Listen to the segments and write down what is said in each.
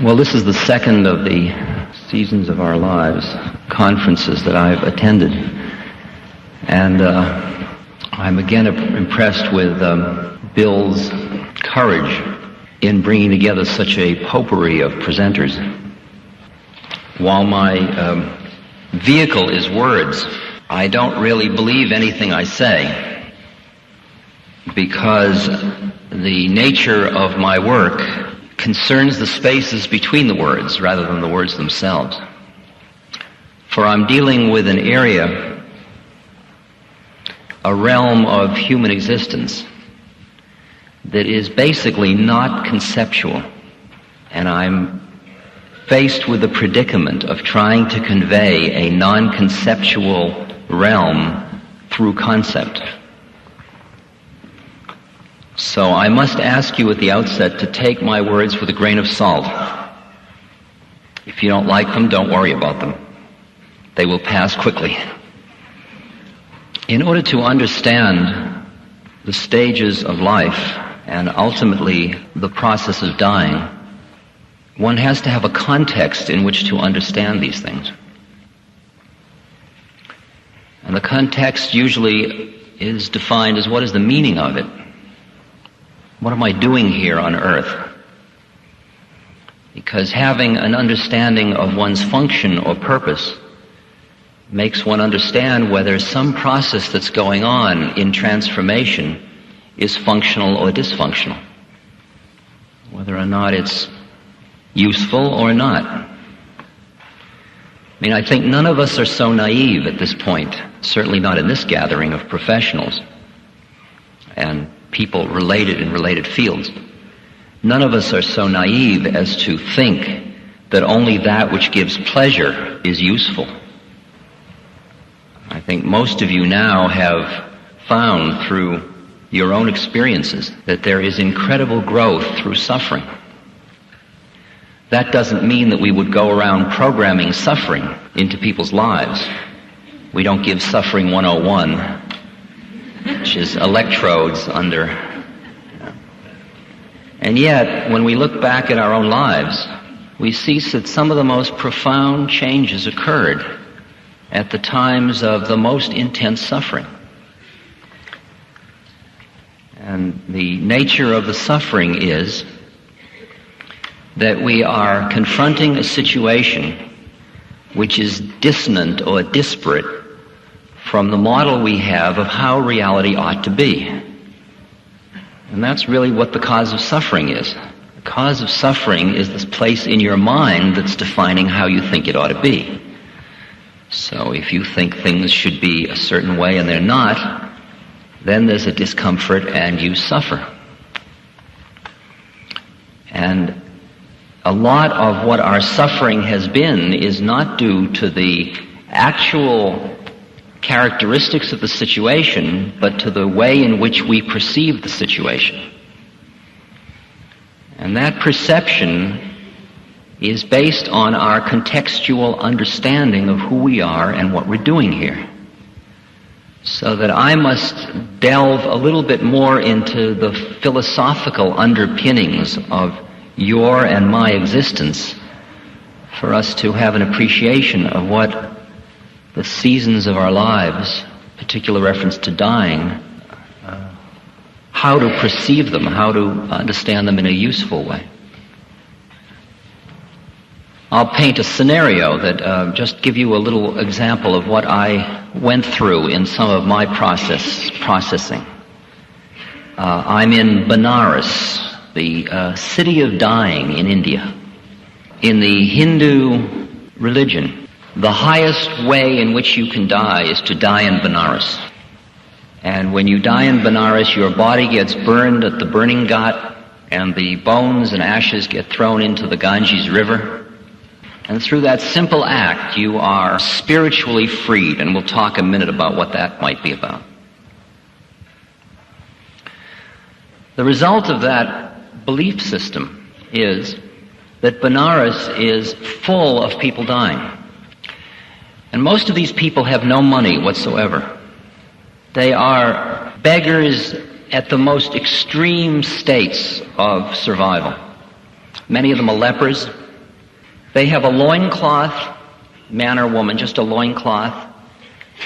Well, this is the second of the Seasons of Our Lives conferences that I've attended. And I'm again impressed with Bill's courage in bringing together such a potpourri of presenters. While my vehicle is words, I don't really believe anything I say, because the nature of my work concerns the spaces between the words rather than the words themselves. For I'm dealing with an area, a realm of human existence that is basically not conceptual, and I'm faced with the predicament of trying to convey a non-conceptual realm through concept. So I must ask you at the outset to take my words with a grain of salt. If you don't like them, don't worry about them. They will pass quickly. In order to understand the stages of life and ultimately the process of dying, one has to have a context in which to understand these things. And the context usually is defined as what is the meaning of it? What am I doing here on earth? Because having an understanding of one's function or purpose makes one understand whether some process that's going on in transformation is functional or dysfunctional, whether or not it's useful or not. I mean, I think none of us are so naive at this point, certainly not in this gathering of professionals and people related in related fields. None of us are so naive as to think that only that which gives pleasure is useful. I think most of you now have found through your own experiences that there is incredible growth through suffering. That doesn't mean that we would go around programming suffering into people's lives. We don't give Suffering 101, which is electrodes under. And yet, when we look back at our own lives, we see that some of the most profound changes occurred at the times of the most intense suffering. And the nature of the suffering is that we are confronting a situation which is dissonant or disparate from the model we have of how reality ought to be. And that's really what the cause of suffering is. The cause of suffering is this place in your mind that's defining how you think it ought to be. So if you think things should be a certain way and they're not, then there's a discomfort and you suffer. And a lot of what our suffering has been is not due to the actual characteristics of the situation, but to the way in which we perceive the situation. And that perception is based on our contextual understanding of who we are and what we're doing here. So that I must delve a little bit more into the philosophical underpinnings of your and my existence for us to have an appreciation of what the seasons of our lives, particular reference to dying, how to perceive them, how to understand them in a useful way. I'll paint a scenario that just give you a little example of what I went through in some of my processing. I'm in Benares, the city of dying in India. In the Hindu religion, the highest way in which you can die is to die in Benares. And when you die in Benares, your body gets burned at the burning ghat, and the bones and ashes get thrown into the Ganges River. And through that simple act, you are spiritually freed, and we'll talk a minute about what that might be about. The result of that belief system is that Benares is full of people dying. And most of these people have no money whatsoever. They are beggars at the most extreme states of survival. Many of them are lepers. They have a loincloth, man or woman, just a loincloth,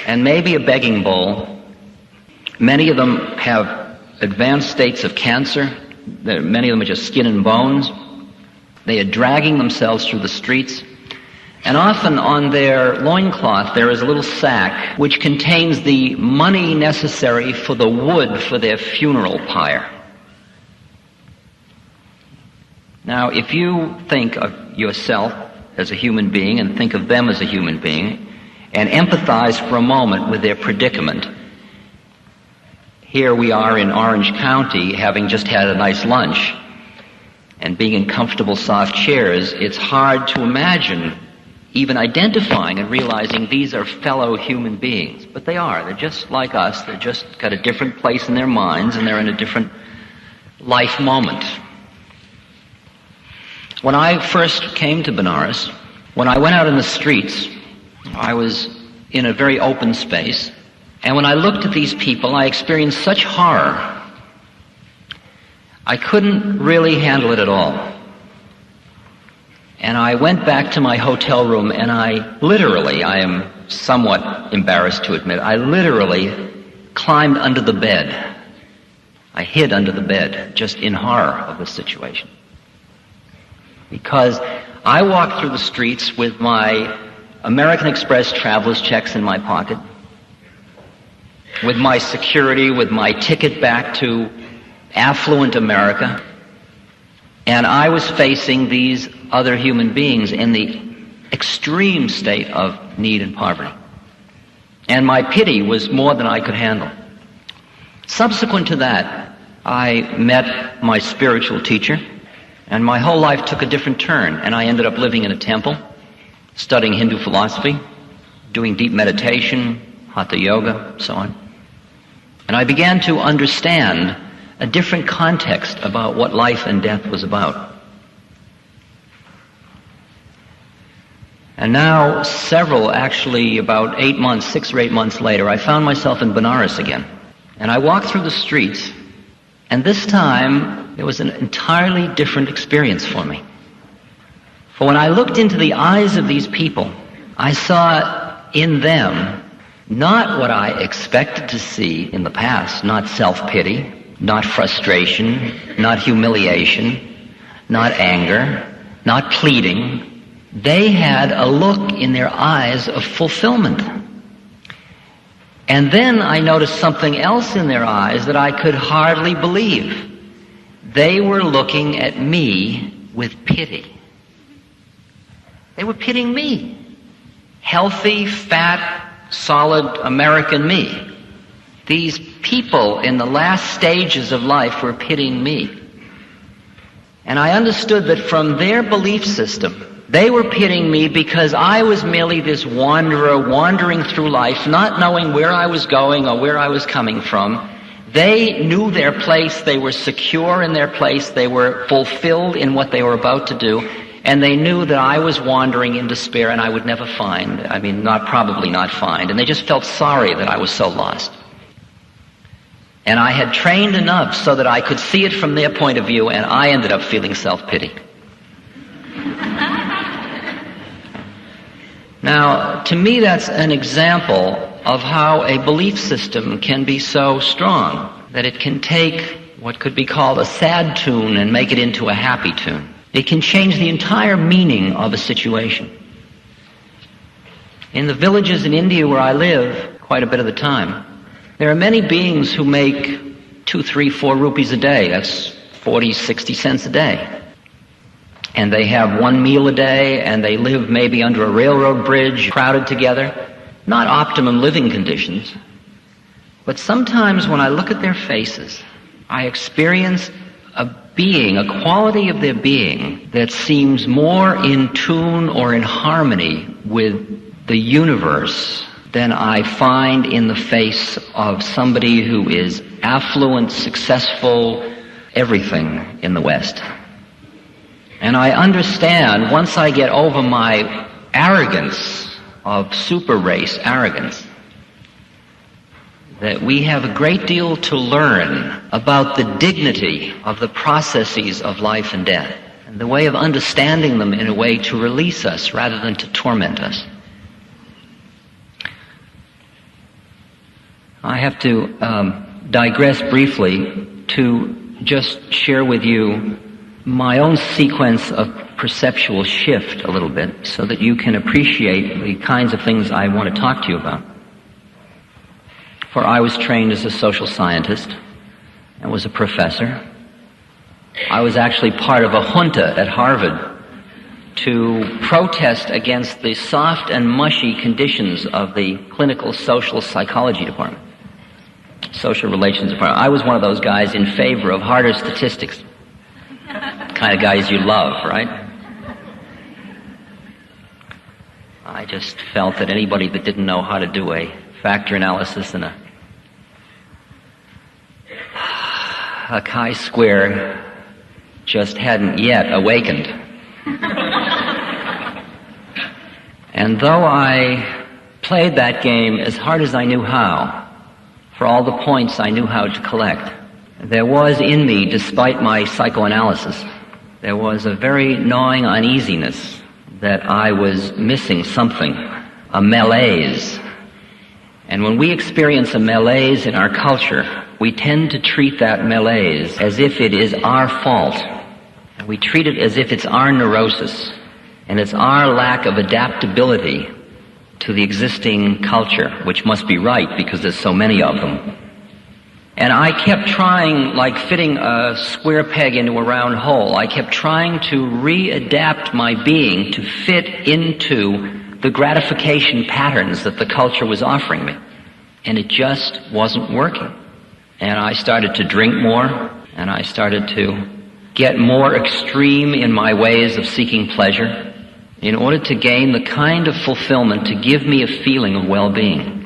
and maybe a begging bowl. Many of them have advanced states of cancer. Many of them are just skin and bones. They are dragging themselves through the streets. And often on their loincloth there is a little sack which contains the money necessary for the wood for their funeral pyre. Now, if you think of yourself as a human being and think of them as a human being and empathize for a moment with their predicament, here we are in Orange County having just had a nice lunch and being in comfortable soft chairs, it's hard to imagine even identifying and realizing these are fellow human beings. But they are. They're just like us. They're just got a different place in their minds and they're in a different life moment. When I first came to Benares, when I went out in the streets, I was in a very open space, and when I looked at these people, I experienced such horror. I couldn't really handle it at all. And I went back to my hotel room, and I am somewhat embarrassed to admit, I literally climbed under the bed. I hid under the bed, just in horror of the situation. Because I walked through the streets with my American Express traveler's checks in my pocket, with my security, with my ticket back to affluent America, and I was facing these other human beings in the extreme state of need and poverty. And my pity was more than I could handle. Subsequent to that, I met my spiritual teacher, and my whole life took a different turn, and I ended up living in a temple, studying Hindu philosophy, doing deep meditation, hatha yoga, so on. And I began to understand a different context about what life and death was about. And now, about 6 or 8 months later, I found myself in Benares again. And I walked through the streets, and this time, it was an entirely different experience for me. For when I looked into the eyes of these people, I saw in them not what I expected to see in the past, not self-pity, not frustration, not humiliation, not anger, not pleading. They had a look in their eyes of fulfillment. And then I noticed something else in their eyes that I could hardly believe. They were looking at me with pity. They were pitying me. Healthy, fat, solid American me. These people in the last stages of life were pitying me. And I understood that from their belief system, they were pitying me because I was merely this wanderer wandering through life, not knowing where I was going or where I was coming from. They knew their place, they were secure in their place, they were fulfilled in what they were about to do, and they knew that I was wandering in despair and I would never find, probably not find, and they just felt sorry that I was so lost. And I had trained enough so that I could see it from their point of view, and I ended up feeling self-pity. Now, to me that's an example of how a belief system can be so strong that it can take what could be called a sad tune and make it into a happy tune. It can change the entire meaning of a situation. In the villages in India where I live quite a bit of the time, there are many beings who make 2, 3, 4 rupees a day. That's 40, 60 cents a day. And they have one meal a day, and they live maybe under a railroad bridge, crowded together. Not optimum living conditions. But sometimes when I look at their faces, I experience a being, a quality of their being that seems more in tune or in harmony with the universe than I find in the face of somebody who is affluent, successful, everything in the West. And I understand, once I get over my arrogance of super race arrogance, that we have a great deal to learn about the dignity of the processes of life and death. and the way of understanding them in a way to release us rather than to torment us. I have to digress briefly to just share with you my own sequence of perceptual shift a little bit so that you can appreciate the kinds of things I want to talk to you about. For I was trained as a social scientist and was a professor. I was actually part of a junta at Harvard to protest against the soft and mushy conditions of the clinical social psychology department, social relations department. I was one of those guys in favor of harder statistics. Kind of guys you love, right? I just felt that anybody that didn't know how to do a factor analysis and a chi-square just hadn't yet awakened. And though I played that game as hard as I knew how, for all the points I knew how to collect, there was in me, despite my psychoanalysis, there was a very gnawing uneasiness that I was missing something, a malaise. And when we experience a malaise in our culture, we tend to treat that malaise as if it is our fault. And we treat it as if it's our neurosis, and it's our lack of adaptability to the existing culture, which must be right because there's so many of them. And I kept trying, like fitting a square peg into a round hole, I kept trying to readapt my being to fit into the gratification patterns that the culture was offering me. And it just wasn't working. And I started to drink more, and I started to get more extreme in my ways of seeking pleasure in order to gain the kind of fulfillment to give me a feeling of well-being.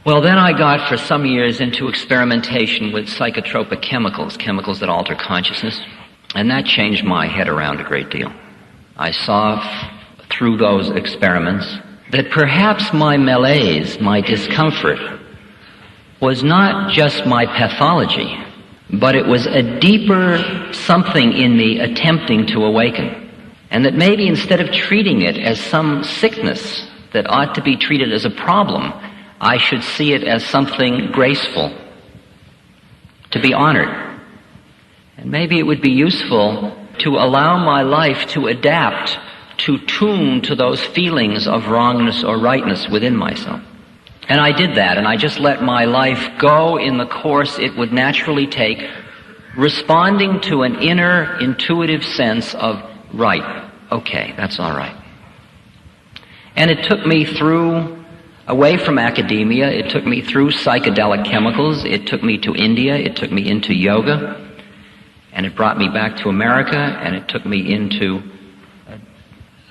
Well, then I got for some years into experimentation with psychotropic chemicals, chemicals that alter consciousness, and that changed my head around a great deal. I saw through those experiments that perhaps my malaise, my discomfort, was not just my pathology, but it was a deeper something in me attempting to awaken. And that maybe instead of treating it as some sickness that ought to be treated as a problem, I should see it as something graceful, to be honored. And maybe it would be useful to allow my life to adapt, to tune to those feelings of wrongness or rightness within myself. And I did that, and I just let my life go in the course it would naturally take, responding to an inner intuitive sense of, right, okay, that's all right. And it took me through, away from academia, it took me through psychedelic chemicals, it took me to India, it took me into yoga, and it brought me back to America, and it took me into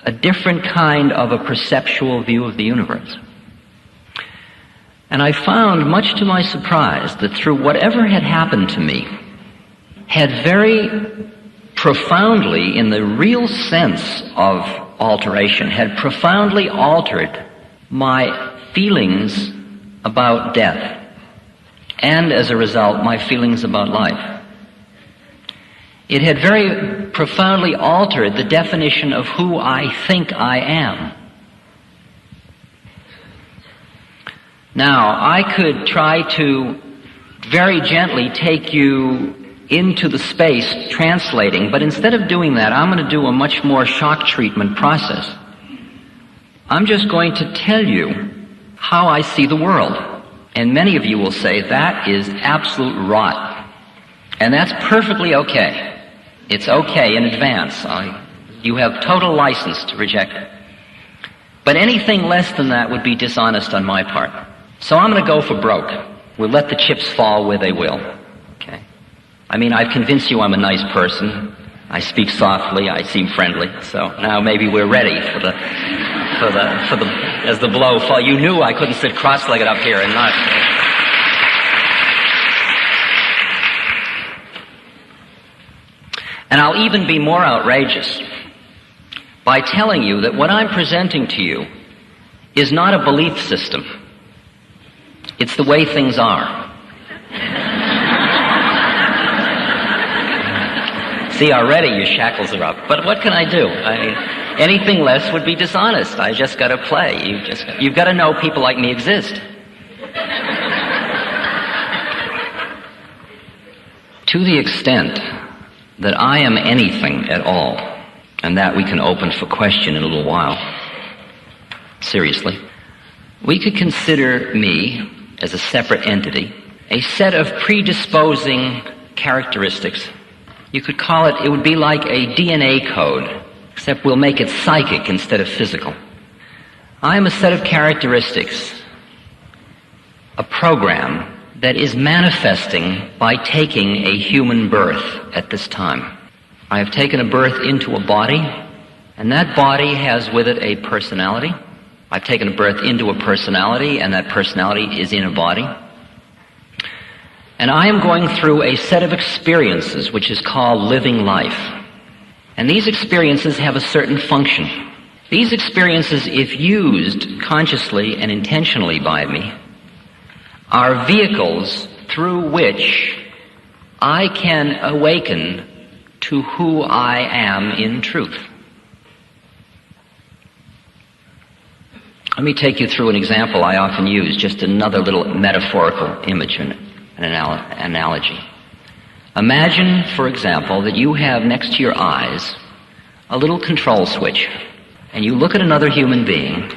a different kind of a perceptual view of the universe. And I found, much to my surprise, that through whatever had happened to me, had very profoundly, in the real sense of alteration, had profoundly altered my feelings about death, and as a result, my feelings about life. It had very profoundly altered the definition of who I think I am. Now, I could try to very gently take you into the space translating, but instead of doing that, I'm going to do a much more shock treatment process. I'm just going to tell you how I see the world. And many of you will say, that is absolute rot. And that's perfectly okay. It's okay in advance. You have total license to reject it. But anything less than that would be dishonest on my part. So I'm going to go for broke. We'll let the chips fall where they will. Okay? I mean, I've convinced you I'm a nice person. I speak softly. I seem friendly. So now maybe we're ready for the as the blow falls. You knew I couldn't sit cross-legged up here and not. And I'll even be more outrageous by telling you that what I'm presenting to you is not a belief system. It's the way things are. See, already your shackles are up. But what can I do? Anything less would be dishonest. I just got to play. You've got to know people like me exist. To the extent that I am anything at all, and that we can open for question in a little while, seriously, we could consider me as a separate entity, a set of predisposing characteristics. You could call it would be like a DNA code, except we'll make it psychic instead of physical. I am a set of characteristics, a program that is manifesting by taking a human birth at this time. I have taken a birth into a body, and that body has with it a personality. I've taken a birth into a personality, and that personality is in a body. And I am going through a set of experiences which is called living life. And these experiences have a certain function. These experiences, if used consciously and intentionally by me, are vehicles through which I can awaken to who I am in truth. Let me take you through an example I often use, just another little metaphorical image and an analogy. Imagine, for example, that you have next to your eyes a little control switch, and you look at another human being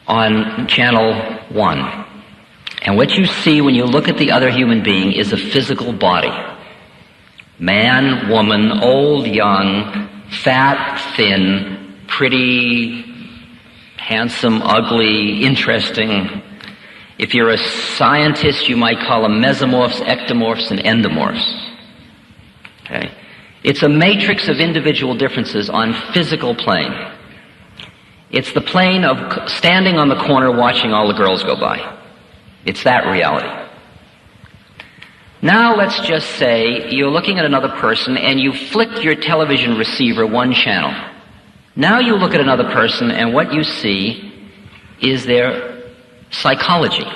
on channel 1. And what you see when you look at the other human being is a physical body. Man, woman, old, young, fat, thin, pretty, handsome, ugly, interesting. If you're a scientist, you might call them mesomorphs, ectomorphs, and endomorphs. Okay? It's a matrix of individual differences on physical plane. It's the plane of standing on the corner watching all the girls go by. It's that reality. Now let's just say you're looking at another person and you flick your television receiver one channel. Now you look at another person and what you see is their psychology.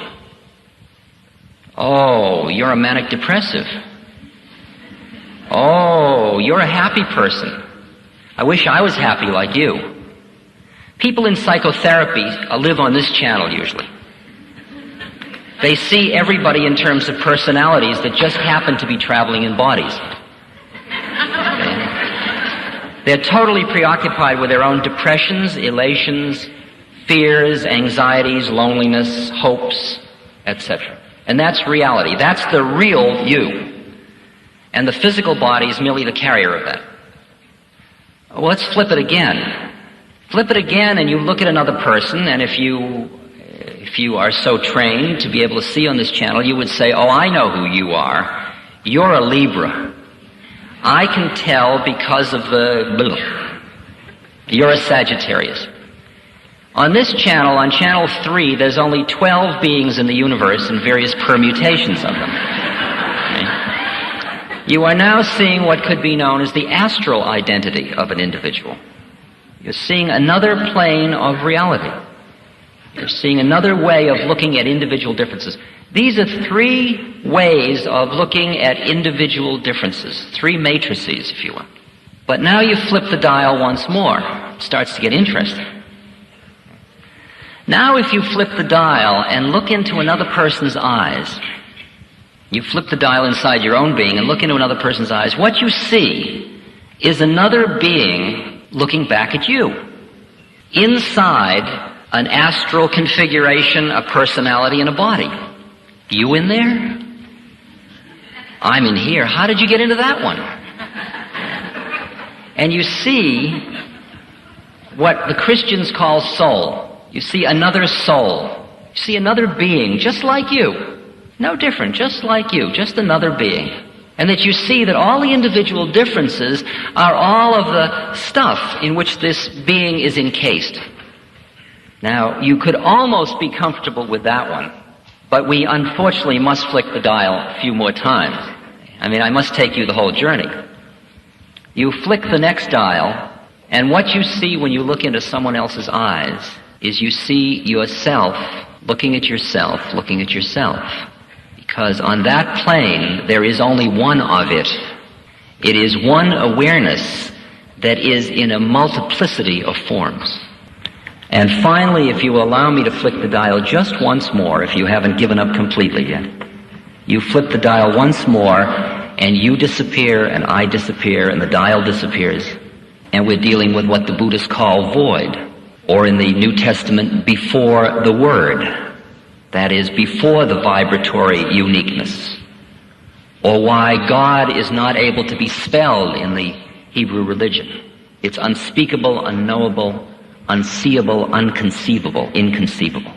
Oh, you're a manic depressive. Oh, you're a happy person. I wish I was happy like you. People in psychotherapy live on this channel usually. They see everybody in terms of personalities that just happen to be traveling in bodies. They're totally preoccupied with their own depressions, elations, fears, anxieties, loneliness, hopes, etc. And that's reality. That's the real you. And the physical body is merely the carrier of that. Well, let's flip it again. Flip it again and you look at another person, and if you are so trained to be able to see on this channel, you would say, oh, I know who you are. You're a Libra. I can tell because of the... You're a Sagittarius. On this channel, on channel 3, there's only 12 beings in the universe and various permutations of them. Okay? You are now seeing what could be known as the astral identity of an individual. You're seeing another plane of reality. You're seeing another way of looking at individual differences. These are 3 ways of looking at individual differences, 3 matrices, if you will. But now you flip the dial once more. It starts to get interesting. Now if you flip the dial and look into another person's eyes, you flip the dial inside your own being and look into another person's eyes, what you see is another being looking back at you. Inside an astral configuration, a personality, and a body. You in there? I'm in here. How did you get into that one? And you see what the Christians call soul. You see another soul. You see another being just like you. No different, just like you, just another being. And that you see that all the individual differences are all of the stuff in which this being is encased. Now, you could almost be comfortable with that one, but we unfortunately must flick the dial a few more times. I mean, I must take you the whole journey. You flick the next dial, and what you see when you look into someone else's eyes is you see yourself looking at yourself, looking at yourself. Because on that plane, there is only one of it. It is one awareness that is in a multiplicity of forms. And finally, if you will allow me to flick the dial just once more, if you haven't given up completely yet, you flip the dial once more, and you disappear, and I disappear, and the dial disappears, and we're dealing with what the Buddhists call void, or in the New Testament, before the Word. That is, before the vibratory uniqueness, or why God is not able to be spelled in the Hebrew religion. It's unspeakable, unknowable, unseeable, unconceivable, inconceivable.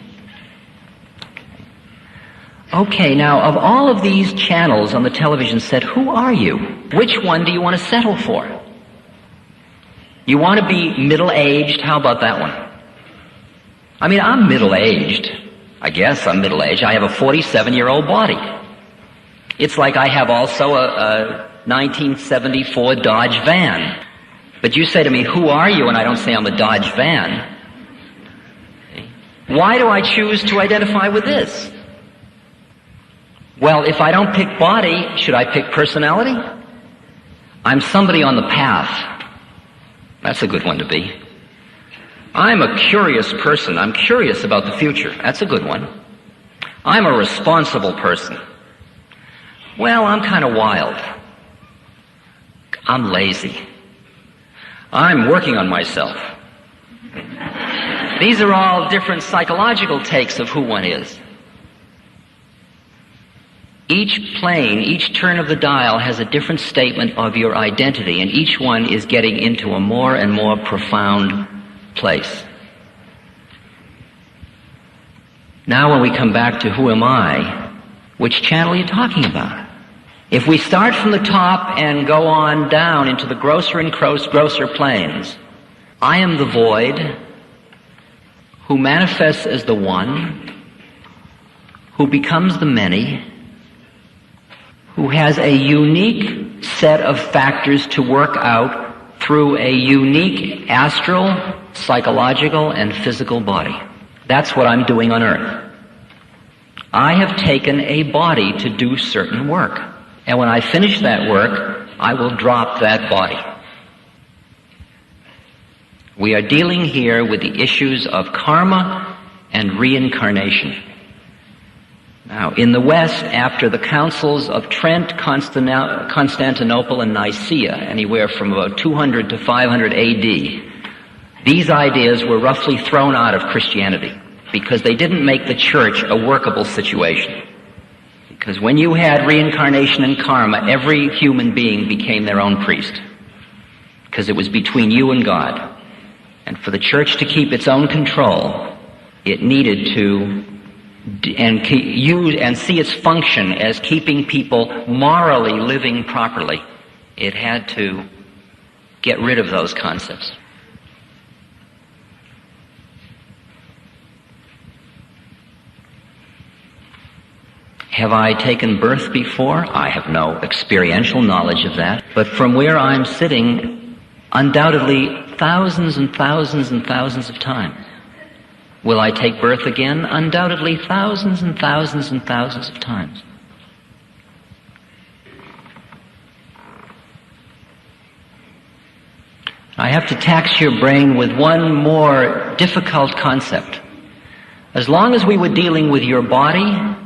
Okay, now of all of these channels on the television set, who are you? Which one do you want to settle for? You want to be middle-aged? How about that one? I mean, I'm middle-aged. I guess I'm middle-aged. I have a 47-year-old body. It's like I have also a 1974 Dodge van. But you say to me, who are you? And I don't say I'm a Dodge van. Why do I choose to identify with this? Well, if I don't pick body, should I pick personality? I'm somebody on the path. That's a good one to be. I'm a curious person. I'm curious about the future. That's a good one. I'm a responsible person. Well, I'm kind of wild. I'm lazy. I'm working on myself. These are all different psychological takes of who one is. Each plane, each turn of the dial has a different statement of your identity, and each one is getting into a more and more profound place. Now when we come back to who am I, which channel are you talking about? If we start from the top and go on down into the grosser and grosser planes, I am the void who manifests as the one, who becomes the many, who has a unique set of factors to work out through a unique astral, psychological, and physical body. That's what I'm doing on earth. I have taken a body to do certain work. And when I finish that work, I will drop that body. We are dealing here with the issues of karma and reincarnation. Now, in the West, after the councils of Trent, Constantinople, and Nicaea, anywhere from about 200 to 500 AD, these ideas were roughly thrown out of Christianity because they didn't make the church a workable situation. Because when you had reincarnation and karma, every human being became their own priest. Because it was between you and God. And for the church to keep its own control, it needed to use and see its function as keeping people morally living properly. It had to get rid of those concepts. Have I taken birth before? I have no experiential knowledge of that. But from where I'm sitting, undoubtedly thousands and thousands and thousands of times. Will I take birth again? Undoubtedly thousands and thousands and thousands of times. I have to tax your brain with one more difficult concept. As long as we were dealing with your body,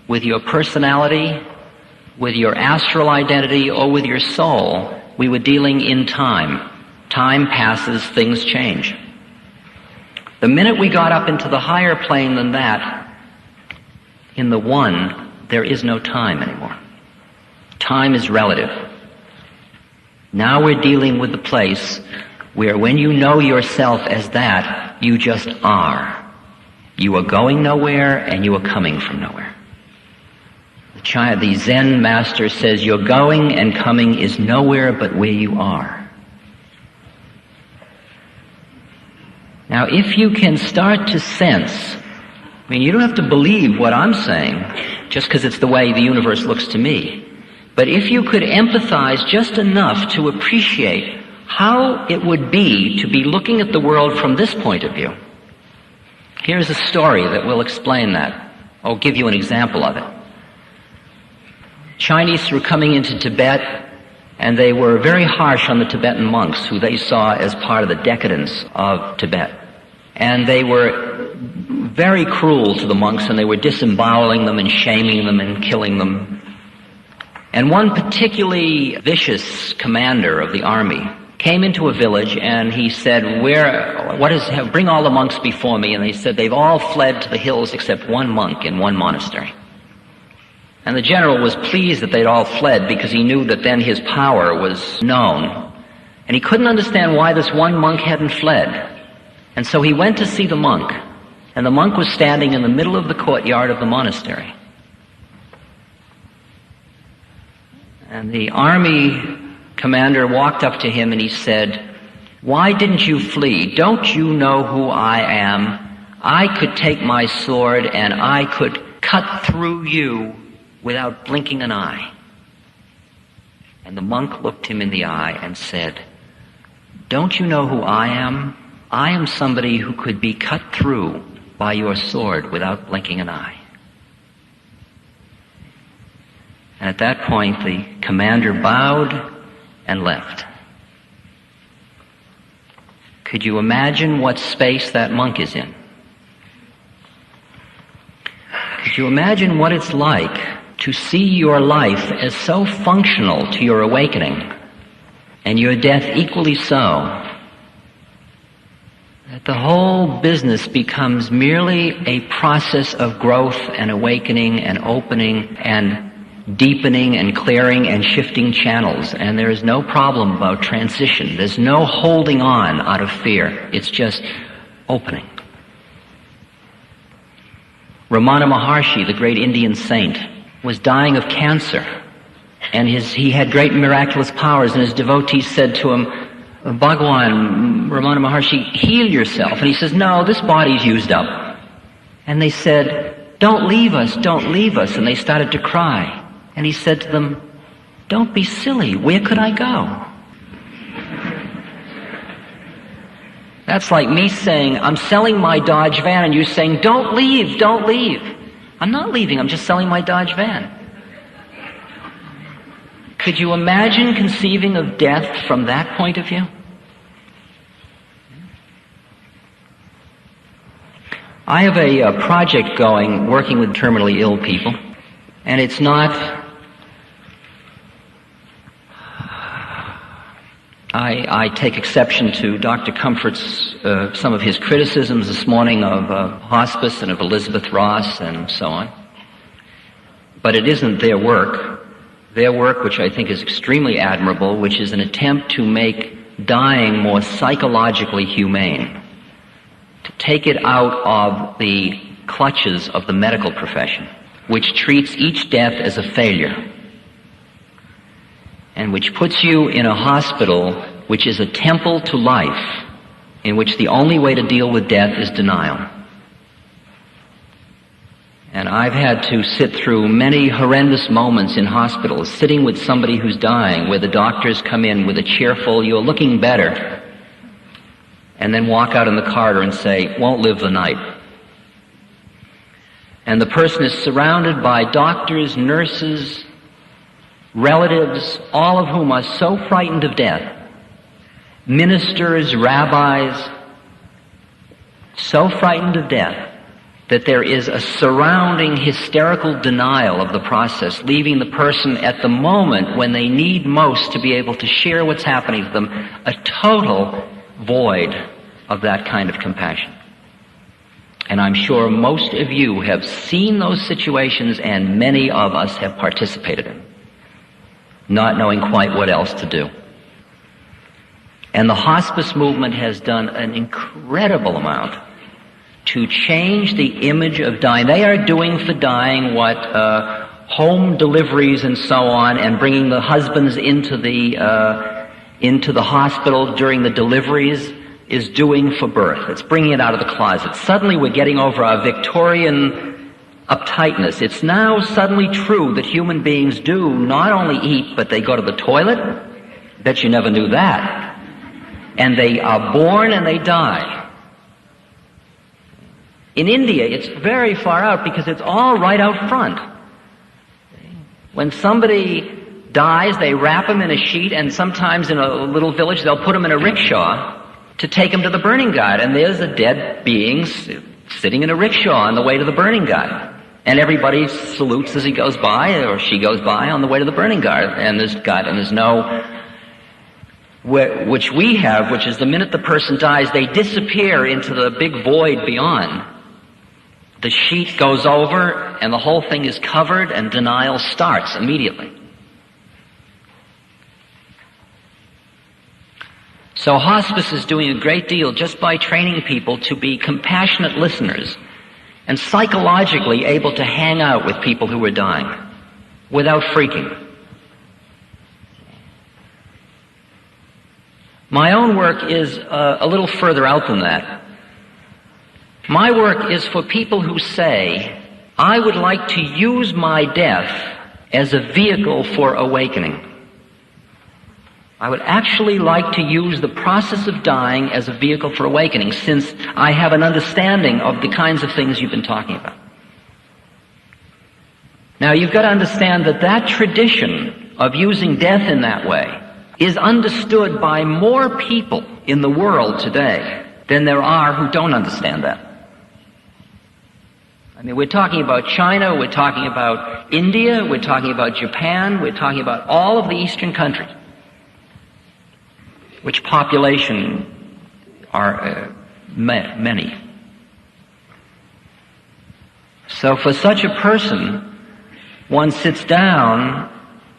with your personality, with your astral identity, or with your soul, we were dealing in time. Time passes, things change. The minute we got up into the higher plane than that, in the one, there is no time anymore. Time is relative. Now we're dealing with the place where when you know yourself as that, you just are. You are going nowhere and you are coming from nowhere. The Zen master says your going and coming is nowhere but where you are. Now, if you can start to sense, I mean, you don't have to believe what I'm saying just because it's the way the universe looks to me. But if you could empathize just enough to appreciate how it would be to be looking at the world from this point of view. Here's a story that will explain that. I'll give you an example of it. Chinese were coming into Tibet And they were very harsh on the Tibetan monks, who they saw as part of the decadence of Tibet. And they were very cruel to the monks, and they were disemboweling them and shaming them and killing them. And one particularly vicious commander of the army came into a village, and he said, bring all the monks before me. And they said, they've all fled to the hills except one monk in one monastery. And the general was pleased that they'd all fled, because he knew that then his power was known. And he couldn't understand why this one monk hadn't fled. And so he went to see the monk, and the monk was standing in the middle of the courtyard of the monastery. And the army commander walked up to him and he said, "Why didn't you flee? Don't you know who I am? I could take my sword and I could cut through you without blinking an eye." And the monk looked him in the eye and said, "Don't you know who I am? I am somebody who could be cut through by your sword without blinking an eye." And at that point, the commander bowed and left. Could you imagine what space that monk is in? Could you imagine what it's like to see your life as so functional to your awakening, and your death equally so, that the whole business becomes merely a process of growth and awakening and opening and deepening and clearing and shifting channels, and there is no problem about transition. There's no holding on out of fear. It's just opening. Ramana Maharshi, the great Indian saint, was dying of cancer, and he had great miraculous powers, and his devotees said to him, "Bhagwan, Ramana Maharshi, heal yourself." And he says, "No, this body's used up." And they said, "Don't leave us, don't leave us." And they started to cry. And he said to them, "Don't be silly. Where could I go?" That's like me saying, "I'm selling my Dodge van," and you saying, "Don't leave, don't leave." I'm not leaving, I'm just selling my Dodge van. Could you imagine conceiving of death from that point of view? I have a project going, working with terminally ill people, and it's not... I take exception to Dr. Comfort's, some of his criticisms this morning of hospice and of Elizabeth Ross and so on. But it isn't their work. Their work, which I think is extremely admirable, which is an attempt to make dying more psychologically humane, to take it out of the clutches of the medical profession, which treats each death as a failure, and which puts you in a hospital which is a temple to life, in which the only way to deal with death is denial. And I've had to sit through many horrendous moments in hospitals, sitting with somebody who's dying, where the doctors come in with a cheerful, "You're looking better," and then walk out in the corridor and say, "Won't live the night." And the person is surrounded by doctors, nurses, relatives, all of whom are so frightened of death, ministers, rabbis, so frightened of death that there is a surrounding hysterical denial of the process, leaving the person at the moment when they need most to be able to share what's happening to them, a total void of that kind of compassion. And I'm sure most of you have seen those situations, and many of us have participated in, not knowing quite what else to do. And the hospice movement has done an incredible amount to change the image of dying. They are doing for dying what home deliveries and so on, and bringing the husbands into the hospital during the deliveries, is doing for birth. It's bringing it out of the closet. Suddenly we're getting over our Victorian uptightness. It's now suddenly true that human beings do not only eat, but they go to the toilet. Bet you never knew that. And they are born and they die. In India, it's very far out because it's all right out front. When somebody dies, they wrap him in a sheet, and sometimes in a little village they'll put him in a rickshaw to take him to the burning ghat. And there's a dead being sitting in a rickshaw on the way to the burning ghat. And everybody salutes as he goes by, or she goes by, on the way to the burning ghat. And there's no, which we have, which is the minute the person dies, they disappear into the big void beyond. The sheet goes over, and the whole thing is covered, and denial starts immediately. So hospice is doing a great deal just by training people to be compassionate listeners and psychologically able to hang out with people who are dying without freaking. My own work is a little further out than that. My work is for people who say, I would like to use my death as a vehicle for awakening. I would actually like to use the process of dying as a vehicle for awakening, since I have an understanding of the kinds of things you've been talking about. Now, you've got to understand that that tradition of using death in that way is understood by more people in the world today than there are who don't understand that. I mean, we're talking about China, we're talking about India, we're talking about Japan, we're talking about all of the Eastern countries, which population are many. So for such a person, one sits down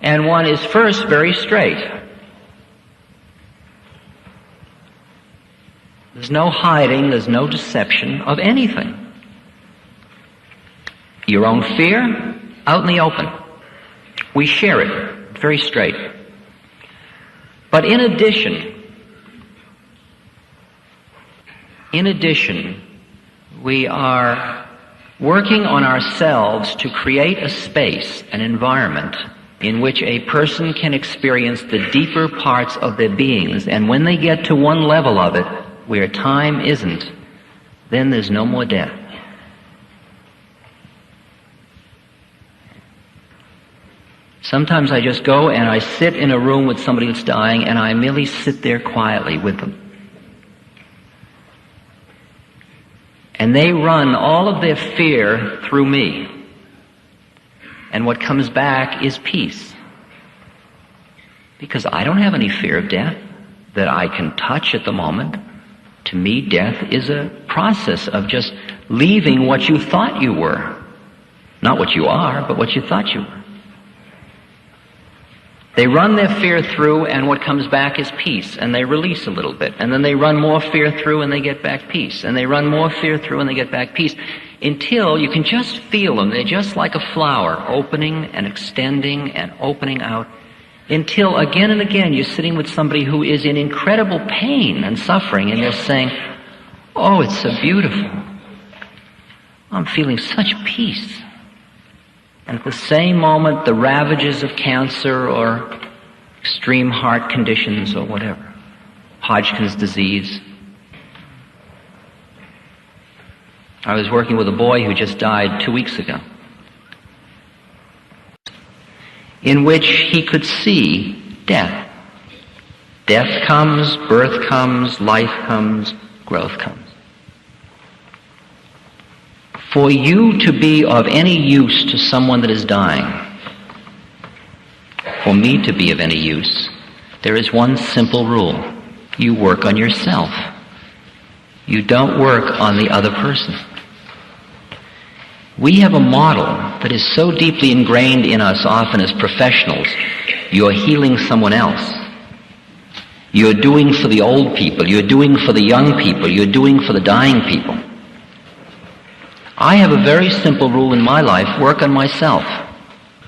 and one is first very straight. There's no hiding, there's no deception of anything. Your own fear, out in the open. We share it, very straight. But in addition, we are working on ourselves to create a space, an environment, in which a person can experience the deeper parts of their beings, and when they get to one level of it, where time isn't, then there's no more death. Sometimes I just go and I sit in a room with somebody who's dying, and I merely sit there quietly with them. And they run all of their fear through me. And what comes back is peace. Because I don't have any fear of death that I can touch at the moment. To me, death is a process of just leaving what you thought you were. Not what you are, but what you thought you were. They run their fear through, and what comes back is peace, and they release a little bit. And then they run more fear through, and they get back peace. And they run more fear through, and they get back peace. Until you can just feel them. They're just like a flower, opening and extending and opening out. Until again and again you're sitting with somebody who is in incredible pain and suffering, and they're saying, oh, it's so beautiful. I'm feeling such peace. And at the same moment, the ravages of cancer or extreme heart conditions or whatever, Hodgkin's disease. I was working with a boy who just died 2 weeks ago, in which he could see death. Death comes, birth comes, life comes, growth comes. For you to be of any use to someone that is dying, for me to be of any use, there is one simple rule. You work on yourself. You don't work on the other person. We have a model that is so deeply ingrained in us often as professionals. You're healing someone else. You're doing for the old people. You're doing for the young people. You're doing for the dying people. I have a very simple rule in my life: work on myself.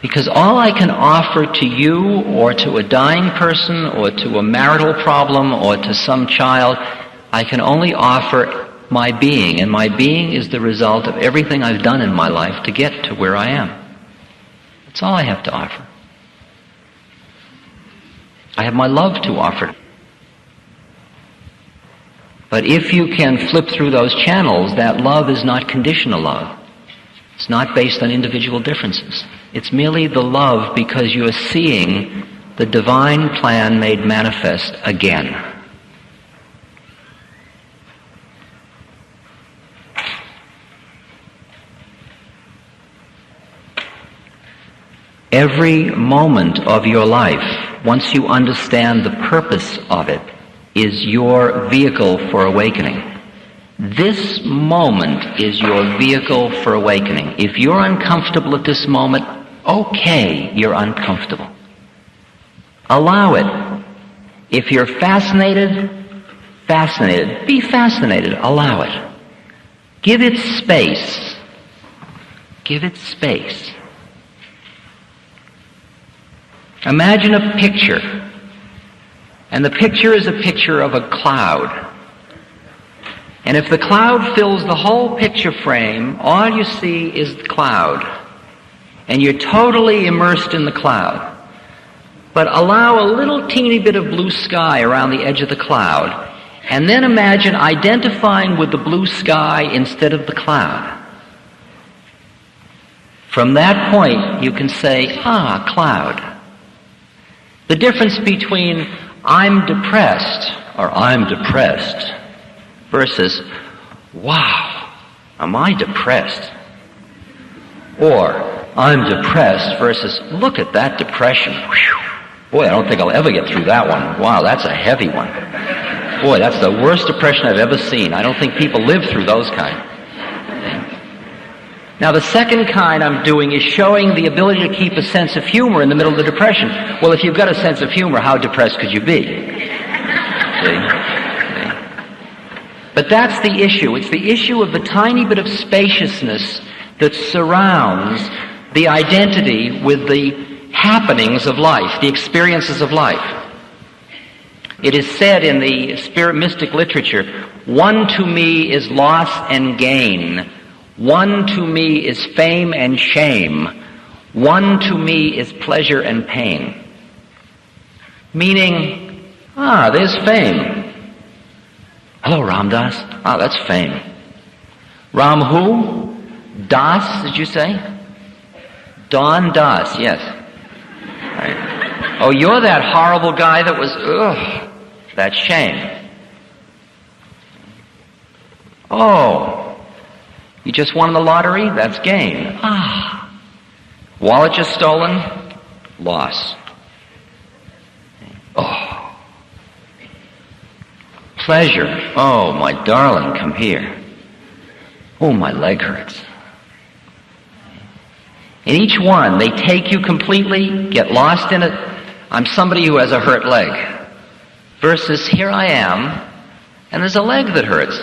Because all I can offer to you or to a dying person or to a marital problem or to some child, I can only offer my being. And my being is the result of everything I've done in my life to get to where I am. That's all I have to offer. I have my love to offer. But if you can flip through those channels, that love is not conditional love. It's not based on individual differences. It's merely the love because you are seeing the divine plan made manifest again. Every moment of your life, once you understand the purpose of it, is your vehicle for awakening. This moment is your vehicle for awakening. If you're uncomfortable at this moment, okay, you're uncomfortable. Allow it. If you're fascinated, fascinated. Be fascinated. Allow it. Give it space. Give it space. Imagine a picture, and the picture is a picture of a cloud. And if the cloud fills the whole picture frame, all you see is the cloud, and you're totally immersed in the cloud. But allow a little teeny bit of blue sky around the edge of the cloud, and then imagine identifying with the blue sky instead of the cloud. From that point, you can say, cloud. The difference between I'm depressed or I'm depressed versus, wow, am I depressed? Or I'm depressed versus, look at that depression. Whew. Boy, I don't think I'll ever get through that one. Wow, that's a heavy one. Boy, that's the worst depression I've ever seen. I don't think people live through those kind. Now, the second kind I'm doing is showing the ability to keep a sense of humor in the middle of the depression. Well, if you've got a sense of humor, how depressed could you be? See? But that's the issue. It's the issue of the tiny bit of spaciousness that surrounds the identity with the happenings of life, the experiences of life. It is said in the spirit mystic literature, one to me is loss and gain. One to me is fame and shame. One to me is pleasure and pain. Meaning, there's fame. Hello, Ram Das. That's fame. Ram who? Das, did you say? Don Das, yes. Right. Oh, you're that horrible guy that was, that's shame. Oh, you just won the lottery? That's gain. Wallet just stolen? Loss. Oh. Pleasure. Oh, my darling, come here. Oh, my leg hurts. In each one, they take you completely, get lost in it. I'm somebody who has a hurt leg. Versus, here I am, and there's a leg that hurts.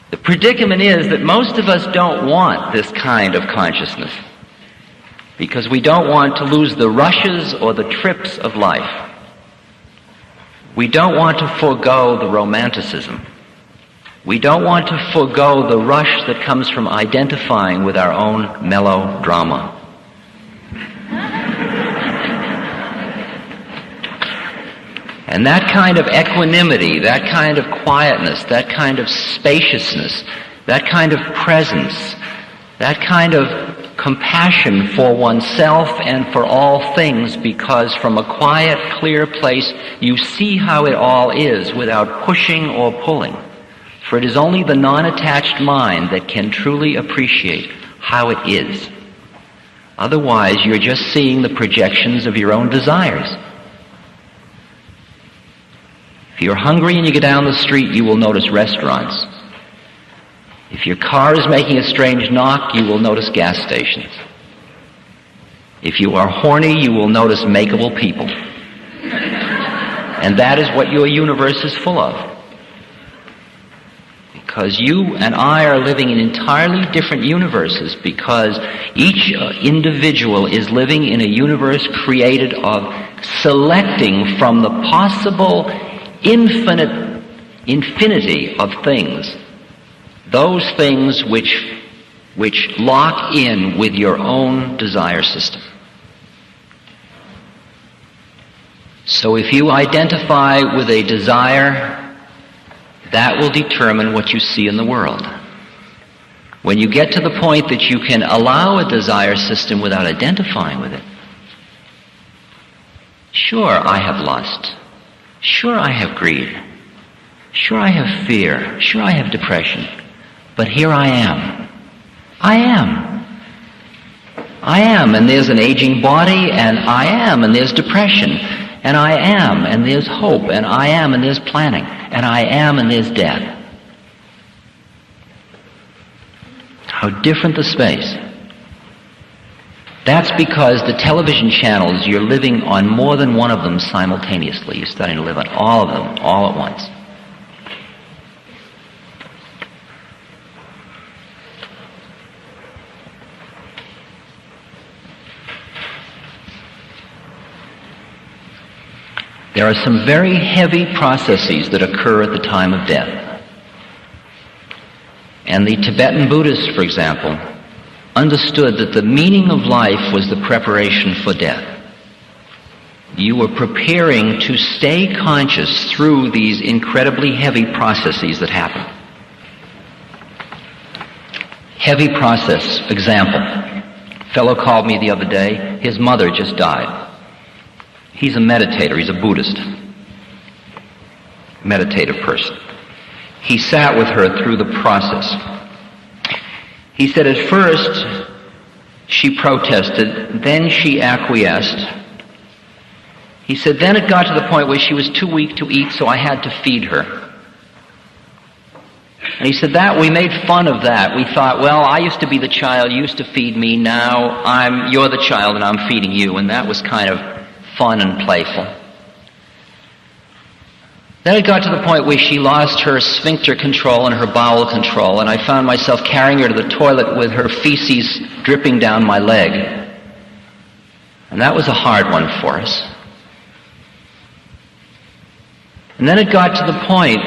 The predicament is that most of us don't want this kind of consciousness because we don't want to lose the rushes or the trips of life. We don't want to forego the romanticism. We don't want to forego the rush that comes from identifying with our own melodrama. And that kind of equanimity, that kind of quietness, that kind of spaciousness, that kind of presence, that kind of compassion for oneself and for all things, because from a quiet, clear place you see how it all is without pushing or pulling. For it is only the non-attached mind that can truly appreciate how it is. Otherwise, you're just seeing the projections of your own desires. If you're hungry and you get down the street, you will notice restaurants. If your car is making a strange knock, you will notice gas stations. If you are horny, you will notice makeable people. And that is what your universe is full of. Because you and I are living in entirely different universes, because each individual is living in a universe created of selecting from the possible infinity of things, those things which lock in with your own desire system. So if you identify with a desire, that will determine what you see in the world. when you get to the point that you can allow a desire system without identifying with it, sure, I have lust. Sure, I have greed. Sure, I have fear. Sure, I have depression. But here I am. I am. I am, and there's an aging body, and I am, and there's depression, and I am, and there's hope, and I am, and there's planning, and I am, and there's death. How different the space. That's because the television channels, you're living on more than one of them simultaneously. You're starting to live on all of them all at once. There are some very heavy processes that occur at the time of death. And the Tibetan Buddhists, for example, understood that the meaning of life was the preparation for death. You were preparing to stay conscious through these incredibly heavy processes that happen. Heavy process, example. A fellow called me the other day, his mother just died. He's a meditator, he's a Buddhist, meditative person. He sat with her through the process. He said at first she protested, then she acquiesced. He said then it got to the point where she was too weak to eat, so I had to feed her. And he said that we made fun of that. We thought, well, I used to be the child, you used to feed me, now you're the child and I'm feeding you, and that was kind of fun and playful. Then it got to the point where she lost her sphincter control and her bowel control, and I found myself carrying her to the toilet with her feces dripping down my leg. And that was a hard one for us. And then it got to the point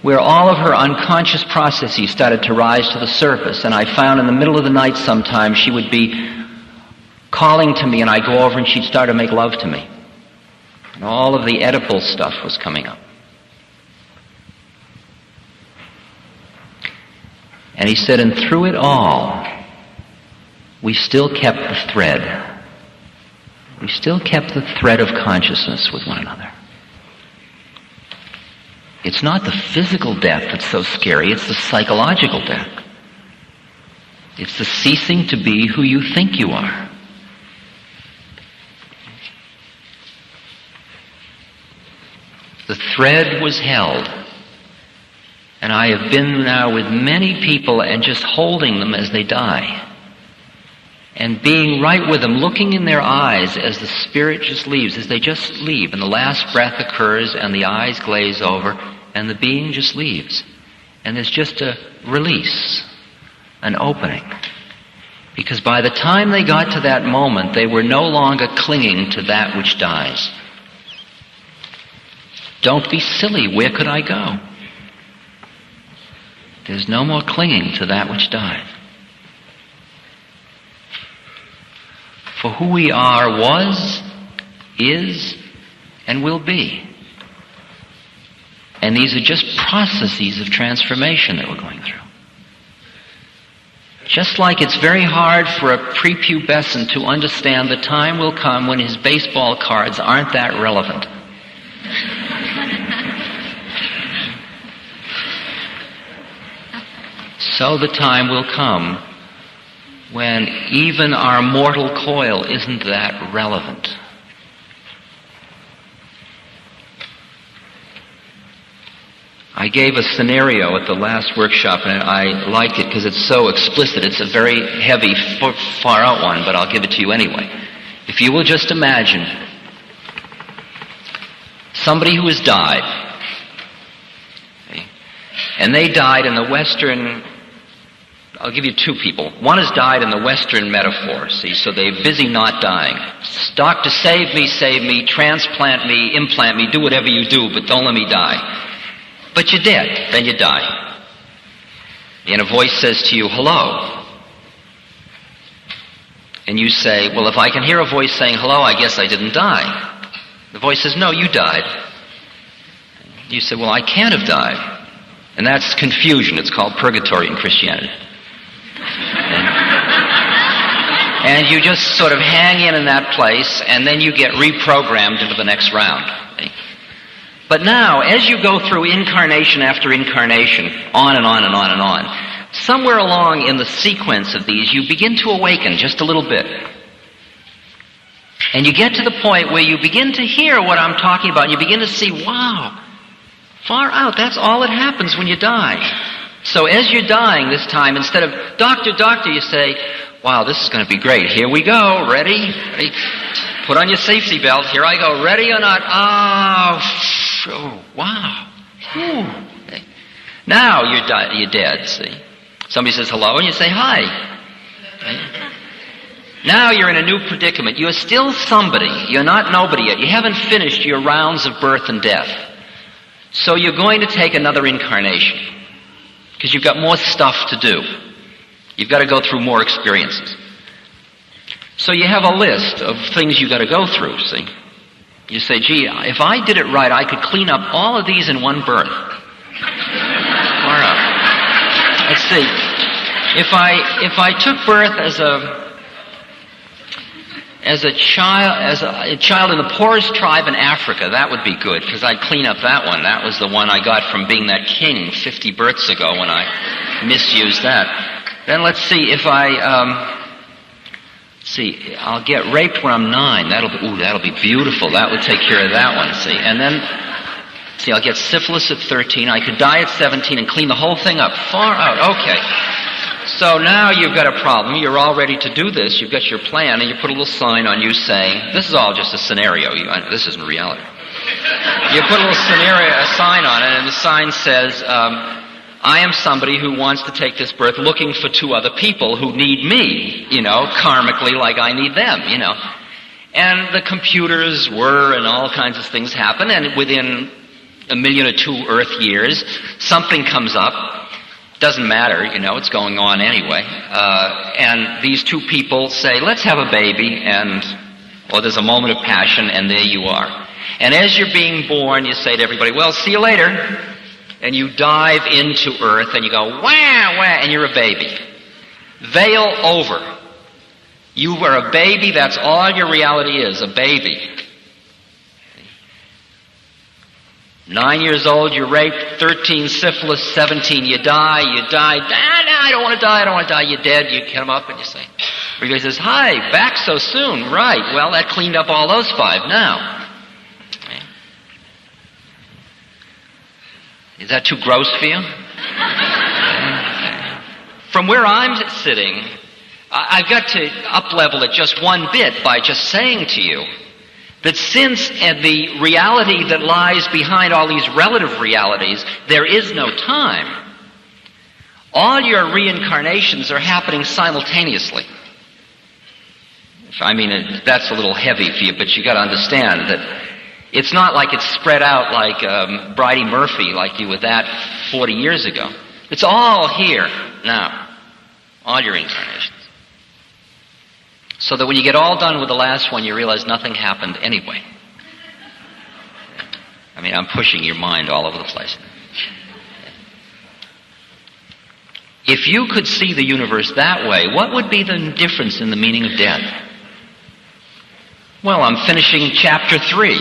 where all of her unconscious processes started to rise to the surface, and I found in the middle of the night sometimes she would be calling to me, and I'd go over and she'd start to make love to me. And all of the Oedipal stuff was coming up. And he said, and through it all, we still kept the thread. We still kept the thread of consciousness with one another. It's not the physical death that's so scary, it's the psychological death. It's the ceasing to be who you think you are. The thread was held. And I have been now with many people and just holding them as they die. And being right with them, looking in their eyes as the spirit just leaves, as they just leave. And the last breath occurs and the eyes glaze over and the being just leaves. And there's just a release, an opening. Because by the time they got to that moment, they were no longer clinging to that which dies. Don't be silly. Where could I go? There's no more clinging to that which died. For who we are was, is, and will be. And these are just processes of transformation that we're going through. Just like it's very hard for a prepubescent to understand the time will come when his baseball cards aren't that relevant. So the time will come when even our mortal coil isn't that relevant. I gave a scenario at the last workshop, and I like it because it's so explicit. It's a very heavy, far out one, but I'll give it to you anyway. If you will just imagine somebody who has died, okay, and they died in the Western, I'll give you two people. One has died in the Western metaphor, see, so they're busy not dying. Doctor, save me, transplant me, implant me, do whatever you do, but don't let me die. But you're dead, then you die. And a voice says to you, hello. And you say, well, if I can hear a voice saying hello, I guess I didn't die. The voice says, no, you died. You say, well, I can't have died. And that's confusion. It's called purgatory in Christianity. And you just sort of hang in that place, and then you get reprogrammed into the next round. But now, as you go through incarnation after incarnation, on and on and on and on, somewhere along in the sequence of these, you begin to awaken just a little bit. And you get to the point where you begin to hear what I'm talking about, and you begin to see, wow, far out, that's all that happens when you die. So as you're dying this time, instead of, doctor, doctor, you say, wow, this is going to be great. Here we go. Ready? Ready? Put on your safety belt. Here I go. Ready or not? Oh, wow. Okay. Now you're dead, see. Somebody says hello, and you say hi. Okay. Now you're in a new predicament. You're still somebody. You're not nobody yet. You haven't finished your rounds of birth and death. So you're going to take another incarnation because you've got more stuff to do. You've got to go through more experiences. So you have a list of things you've got to go through, see. You say, gee, if I did it right, I could clean up all of these in one birth. Far out. Let's see. If I took birth as a child in the poorest tribe in Africa, that would be good, because I'd clean up that one. That was the one I got from being that king 50 births ago when I misused that. Then let's see, if I'll get raped when I'm 9. That'll be beautiful. That would take care of that one, see. And then, see, I'll get syphilis at 13. I could die at 17 and clean the whole thing up. Far out. Okay. So now you've got a problem. You're all ready to do this. You've got your plan, and you put a little sign on you saying, this is all just a scenario. This isn't reality. You put a sign on it, and the sign says, I am somebody who wants to take this birth looking for 2 other people who need me, karmically like I need them, And the computers whir and all kinds of things happen, and within 1 million or 2 Earth years, something comes up. Doesn't matter, it's going on anyway. And these 2 people say, let's have a baby, or there's a moment of passion, and there you are. And as you're being born, you say to everybody, well, see you later. And you dive into Earth, and you go, wah, wah, and you're a baby. Veil over. You were a baby, that's all your reality is, a baby. 9 years old, you're raped. 13, syphilis. 17, you die. I don't want to die. You're dead. You get them up, and you say, everybody says, hi, back so soon. Right, well, that cleaned up all those 5 now. Is that too gross for you? From where I'm sitting, I've got to up-level it just one bit by just saying to you that since the reality that lies behind all these relative realities, there is no time, all your reincarnations are happening simultaneously. I mean, that's a little heavy for you, but you got to understand that it's not like it's spread out like Bridie Murphy, like you with that 40 years ago. It's all here now, all your incarnations. So that when you get all done with the last one, you realize nothing happened anyway. I mean, I'm pushing your mind all over the place. If you could see the universe that way, what would be the difference in the meaning of death? Well, I'm finishing chapter 3.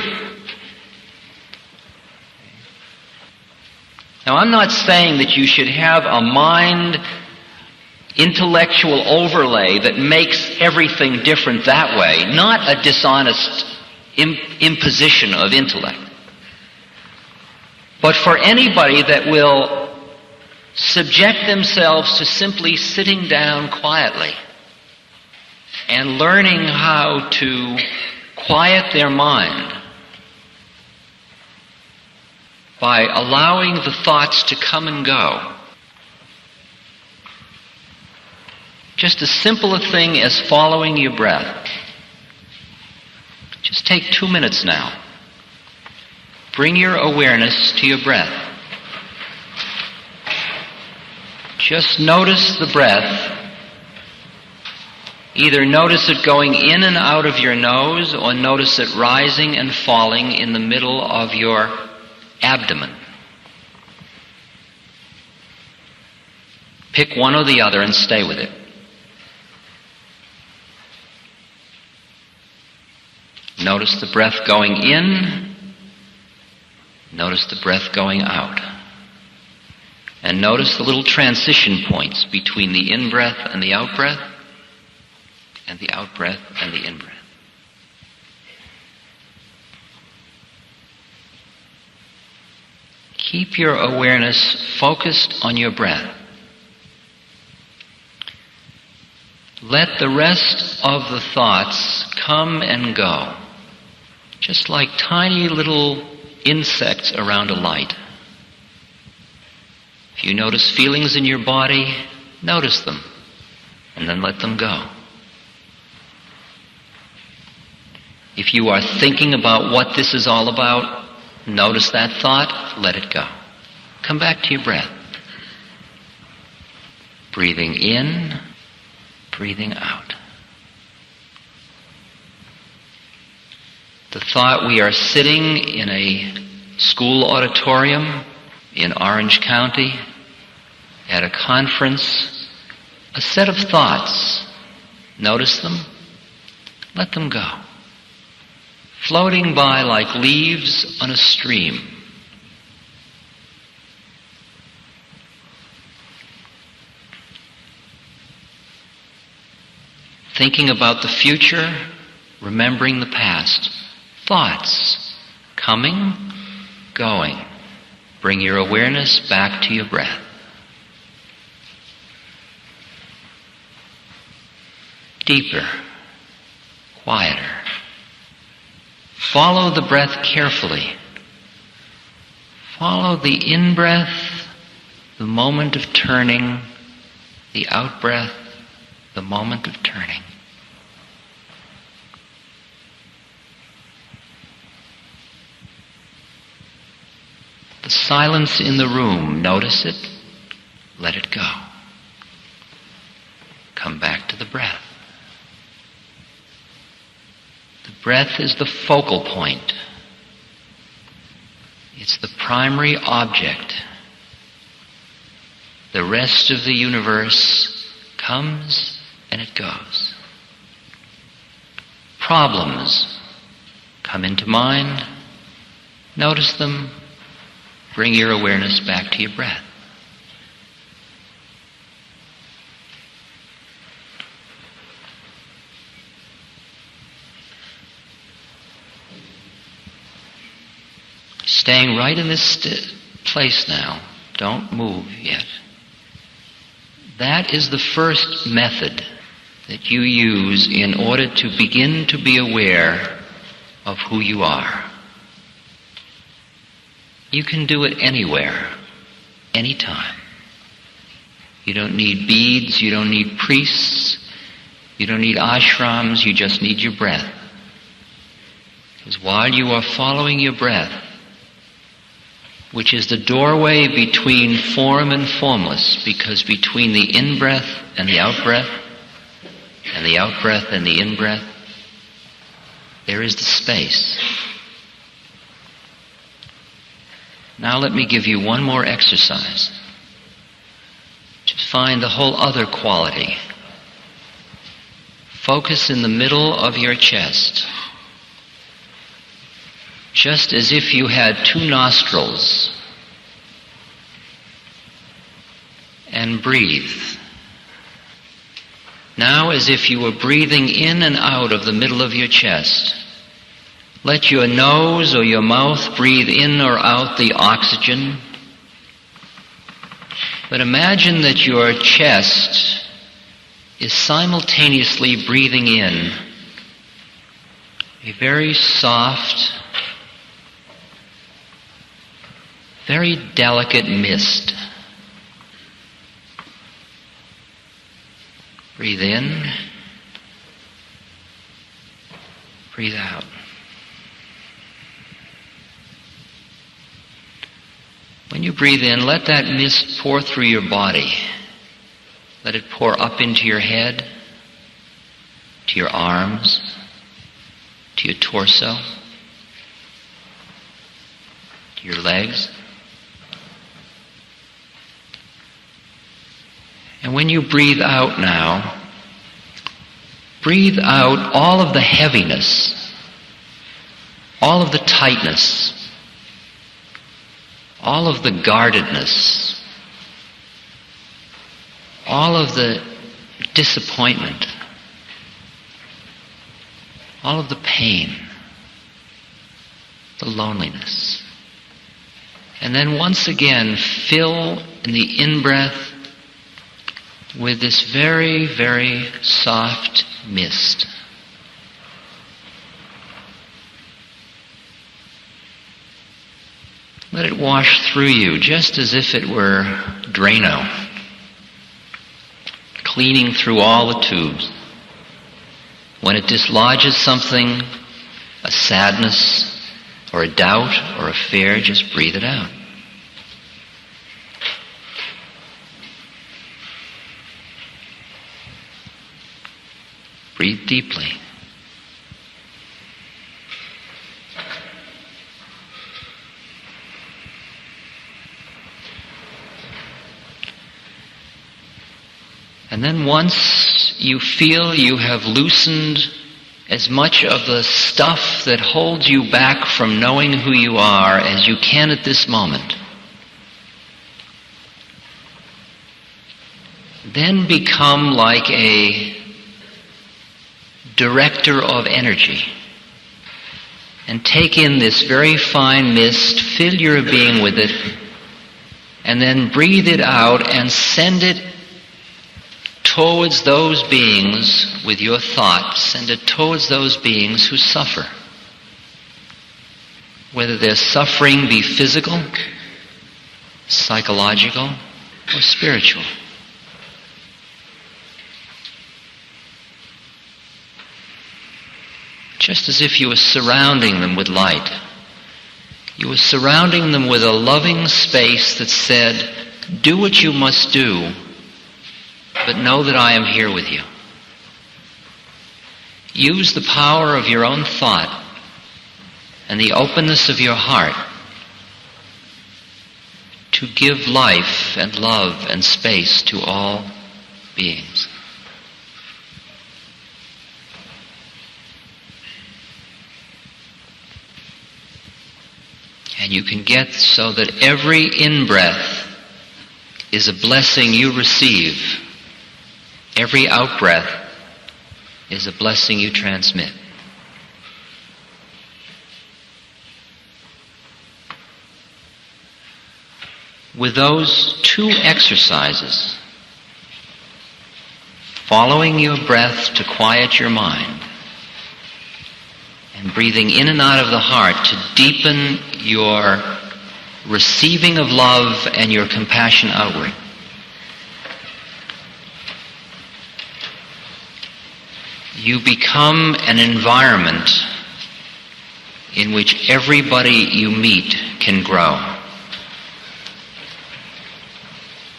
Now, I'm not saying that you should have a mind intellectual overlay that makes everything different that way, not a dishonest imposition of intellect. But for anybody that will subject themselves to simply sitting down quietly and learning how to quiet their mind by allowing the thoughts to come and go. Just as simple a thing as following your breath. Just take 2 minutes now. Bring your awareness to your breath. Just notice the breath. Either notice it going in and out of your nose, or notice it rising and falling in the middle of your abdomen. Pick one or the other and stay with it. Notice the breath going in. Notice the breath going out. And notice the little transition points between the in-breath and the out-breath, and the out-breath and the in-breath. Keep your awareness focused on your breath. Let the rest of the thoughts come and go, just like tiny little insects around a light. If you notice feelings in your body, notice them, and then let them go. If you are thinking about what this is all about, notice that thought, let it go. Come back to your breath. Breathing in, breathing out. The thought, we are sitting in a school auditorium in Orange County at a conference, a set of thoughts. Notice them, let them go. Floating by like leaves on a stream. Thinking about the future, remembering the past. Thoughts coming, going. Bring your awareness back to your breath. Deeper, quieter. Follow the breath carefully. Follow the in-breath, the moment of turning, the out-breath, the moment of turning. The silence in the room, notice it, let it go. Come back to the breath. The breath is the focal point. It's the primary object. The rest of the universe comes and it goes. Problems come into mind. Notice them. Bring your awareness back to your breath. Staying right in this place now. Don't move yet. That is the first method that you use in order to begin to be aware of who you are. You can do it anywhere, anytime. You don't need beads, you don't need priests, you don't need ashrams, you just need your breath. Because while you are following your breath, which is the doorway between form and formless, because between the in-breath and the out-breath, and the out-breath and the in-breath, there is the space. Now let me give you one more exercise. Just find the whole other quality. Focus in the middle of your chest. Just as if you had two nostrils. And breathe. Now as if you were breathing in and out of the middle of your chest. Let your nose or your mouth breathe in or out the oxygen. But imagine that your chest is simultaneously breathing in a very soft, very delicate mist. Breathe in, breathe out. When you breathe in, let that mist pour through your body. Let it pour up into your head, to your arms, to your torso, to your legs. And when you breathe out now, breathe out all of the heaviness all of the tightness, all of the guardedness, all of the disappointment, all of the pain, the loneliness. And then once again, fill in the in-breath with this very, very soft mist. Let it wash through you just as if it were Drano, cleaning through all the tubes. When it dislodges something, a sadness, or a doubt, or a fear, just breathe it out. Breathe deeply. And then once you feel you have loosened as much of the stuff that holds you back from knowing who you are as you can at this moment, then become like a director of energy and take in this very fine mist, fill your being with it, and then breathe it out and send it towards those beings with your thoughts. Send it towards those beings who suffer. Whether their suffering be physical, psychological, or spiritual. Just as if you were surrounding them with light. You were surrounding them with a loving space that said, do what you must do, but know that I am here with you. Use the power of your own thought and the openness of your heart to give life and love and space to all beings. And you can get so that every in-breath is a blessing you receive. Every out-breath is a blessing you transmit. With those two exercises, following your breath to quiet your mind, and breathing in and out of the heart to deepen your receiving of love and your compassion outward, you become an environment in which everybody you meet can grow.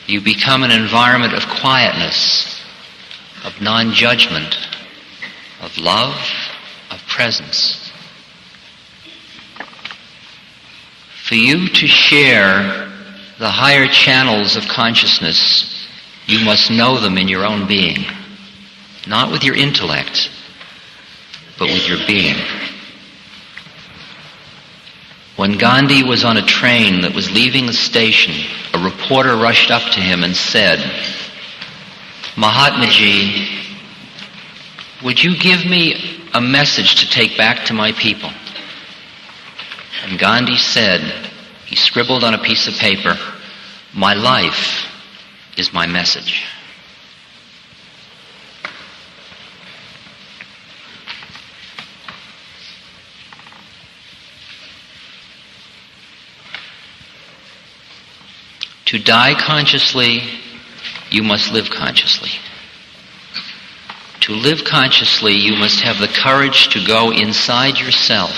You become an environment of quietness, of non-judgment, of love, of presence. For you to share the higher channels of consciousness, you must know them in your own being. Not with your intellect, but with your being. When Gandhi was on a train that was leaving the station, a reporter rushed up to him and said, Mahatmaji, would you give me a message to take back to my people? And Gandhi said, he scribbled on a piece of paper, my life is my message. To die consciously, you must live consciously. To live consciously, you must have the courage to go inside yourself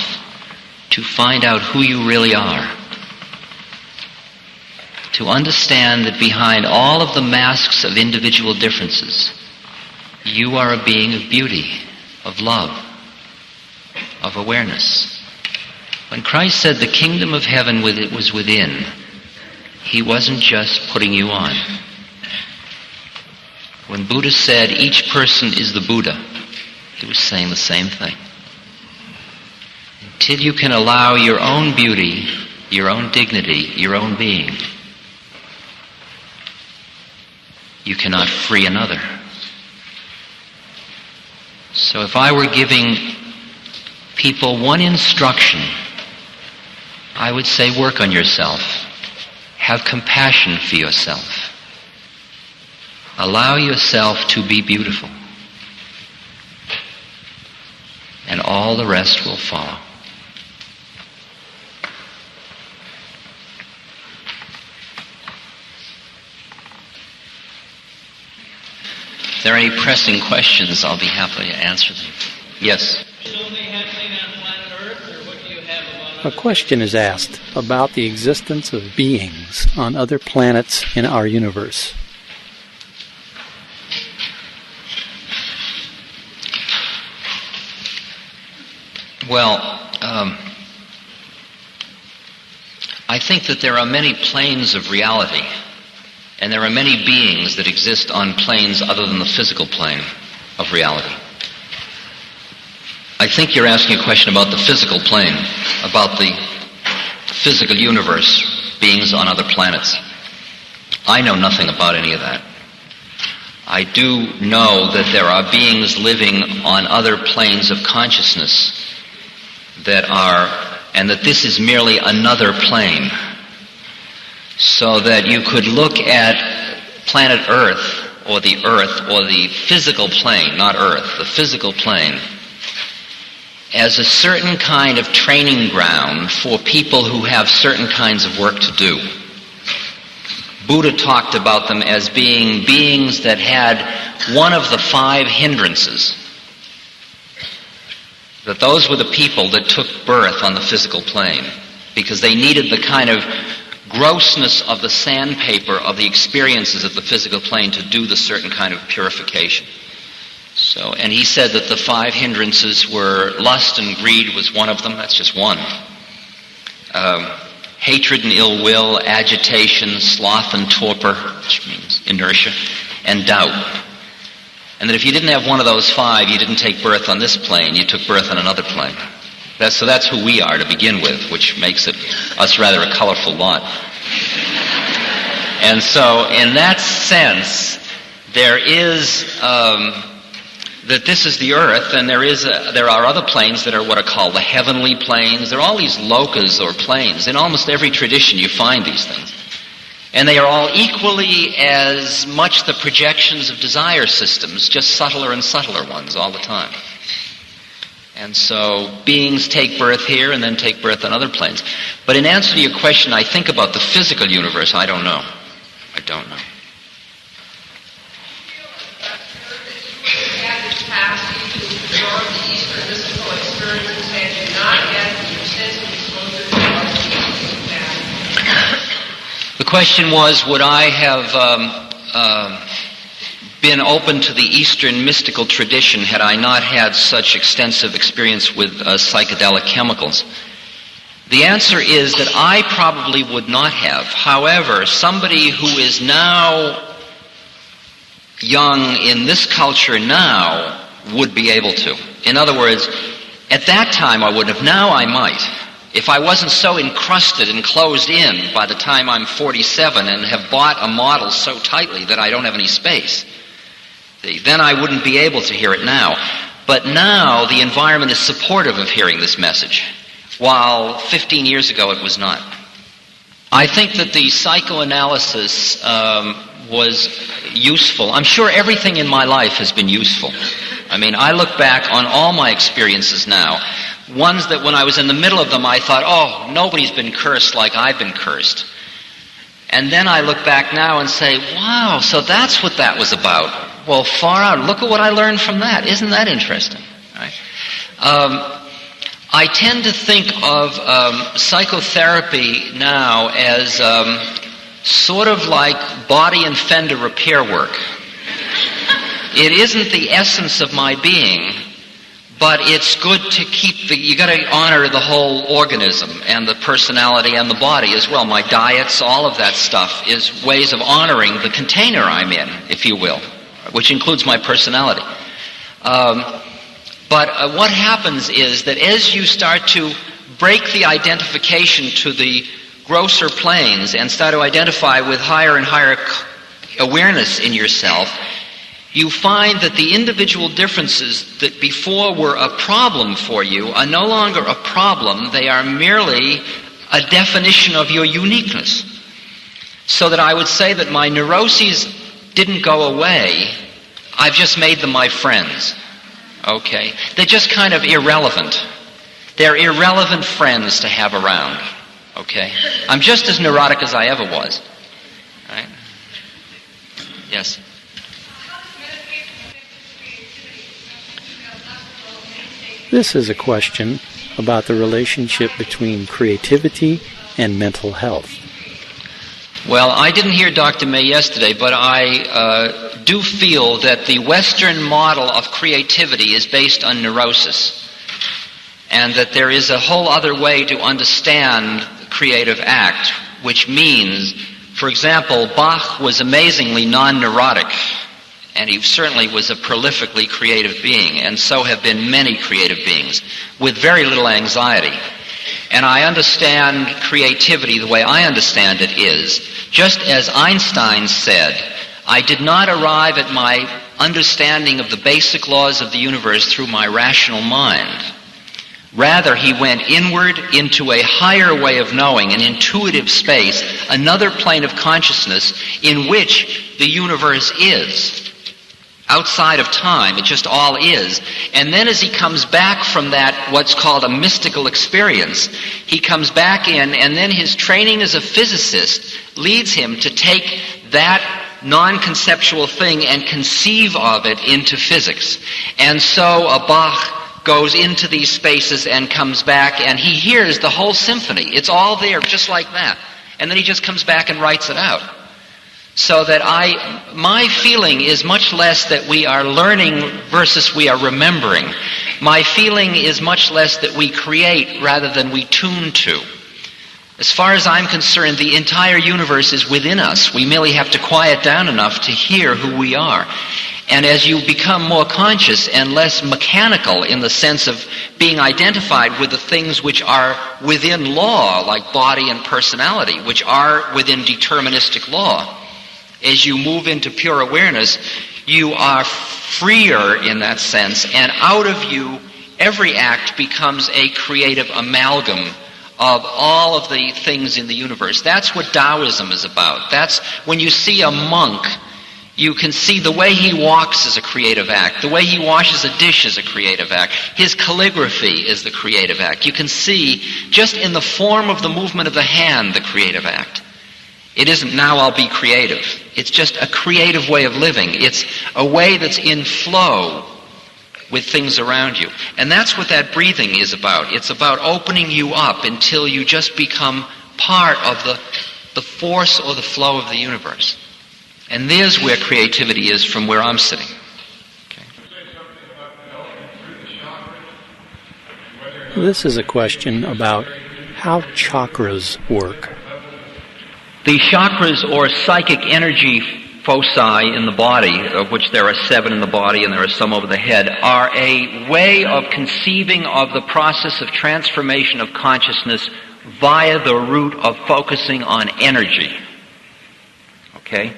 to find out who you really are. To understand that behind all of the masks of individual differences, you are a being of beauty, of love, of awareness. When Christ said the kingdom of heaven was within, he wasn't just putting you on. When Buddha said each person is the Buddha, he was saying the same thing. Till you can allow your own beauty, your own dignity, your own being, you cannot free another. So if I were giving people one instruction, I would say work on yourself. Have compassion for yourself. Allow yourself to be beautiful. And all the rest will follow. If there are any pressing questions, I'll be happy to answer them. Yes? A question is asked about the existence of beings on other planets in our universe. Well, I think that there are many planes of reality, and there are many beings that exist on planes other than the physical plane of reality. I think you're asking a question about the physical plane, about the physical universe, beings on other planets. I know nothing about any of that. I do know that there are beings living on other planes of consciousness and that this is merely another plane. So that you could look at planet Earth, or the physical plane, not Earth, the physical plane, as a certain kind of training ground for people who have certain kinds of work to do. Buddha talked about them as being beings that had one of the 5 hindrances. That those were the people that took birth on the physical plane, because they needed the kind of grossness of the sandpaper of the experiences of the physical plane to do the certain kind of purification. So, and he said that the 5 hindrances were lust and greed was one of them. That's just one. Hatred and ill will, agitation, sloth and torpor, which means inertia, and doubt. And that if you didn't have one of those 5, you didn't take birth on this plane, you took birth on another plane. So that's who we are to begin with, which makes us rather a colorful lot. And so, in that sense, there is that this is the earth, and there are other planes that are what are called the heavenly planes. There are all these lokas or planes. In almost every tradition, you find these things, and they are all equally as much the projections of desire systems, just subtler and subtler ones all the time. And so beings take birth here and then take birth on other planes. But in answer to your question, I think about the physical universe. I don't know. I don't know. The question was, would I have been open to the Eastern mystical tradition had I not had such extensive experience with psychedelic chemicals? The answer is that I probably would not have. However, somebody who is now young in this culture now would be able to. In other words, at that time I wouldn't have. Now I might. If I wasn't so encrusted and closed in by the time I'm 47 and have bought a model so tightly that I don't have any space, then I wouldn't be able to hear it now. But now the environment is supportive of hearing this message, while 15 years ago it was not. I think that the psychoanalysis was useful. I'm sure everything in my life has been useful. I mean, I look back on all my experiences now, ones that when I was in the middle of them I thought, oh, nobody's been cursed like I've been cursed. And then I look back now and say, wow, so that's what that was about. Well, far out. Look at what I learned from that. Isn't that interesting? Right? I tend to think of psychotherapy now as sort of like body and fender repair work. It isn't the essence of my being, but it's good to keep you got to honor the whole organism and the personality and the body as well. My diets, all of that stuff is ways of honoring the container I'm in, if you will, which includes my personality. But what happens is that as you start to break the identification to the grosser planes and start to identify with higher and higher awareness in yourself, you find that the individual differences that before were a problem for you are no longer a problem. They are merely a definition of your uniqueness. So that I would say that my neuroses didn't go away. I've just made them my friends. Okay? They're just kind of irrelevant. They're irrelevant friends to have around. Okay? I'm just as neurotic as I ever was. Right? Yes? This is a question about the relationship between creativity and mental health. Well, I didn't hear Dr. May yesterday, but I do feel that the Western model of creativity is based on neurosis, and that there is a whole other way to understand the creative act, which means, for example, Bach was amazingly non-neurotic, and he certainly was a prolifically creative being, and so have been many creative beings, with very little anxiety. And I understand creativity the way I understand it is, just as Einstein said, I did not arrive at my understanding of the basic laws of the universe through my rational mind. Rather, he went inward into a higher way of knowing, an intuitive space, another plane of consciousness in which the universe is. Outside of time, it just all is. And then as he comes back from that, what's called a mystical experience, he comes back in, and then his training as a physicist leads him to take that non-conceptual thing and conceive of it into physics. And so a Bach goes into these spaces and comes back, and he hears the whole symphony. It's all there, just like that. And then he just comes back and writes it out. So that my feeling is much less that we are learning versus we are remembering. My feeling is much less that we create rather than we tune to. As far as I'm concerned, the entire universe is within us. We merely have to quiet down enough to hear who we are. And as you become more conscious and less mechanical in the sense of being identified with the things which are within law, like body and personality, which are within deterministic law, as you move into pure awareness, you are freer in that sense, and out of you, every act becomes a creative amalgam of all of the things in the universe. That's what Taoism is about. That's when you see a monk, you can see the way he walks is a creative act. The way he washes a dish is a creative act. His calligraphy is the creative act. You can see, just in the form of the movement of the hand, the creative act. It isn't, now I'll be creative. It's just a creative way of living. It's a way that's in flow with things around you. And that's what that breathing is about. It's about opening you up until you just become part of the force or the flow of the universe. And there's where creativity is from where I'm sitting. Okay. This is a question about how chakras work. The chakras, or psychic energy foci in the body, of which there are 7 in the body and there are some over the head, are a way of conceiving of the process of transformation of consciousness via the route of focusing on energy. Okay?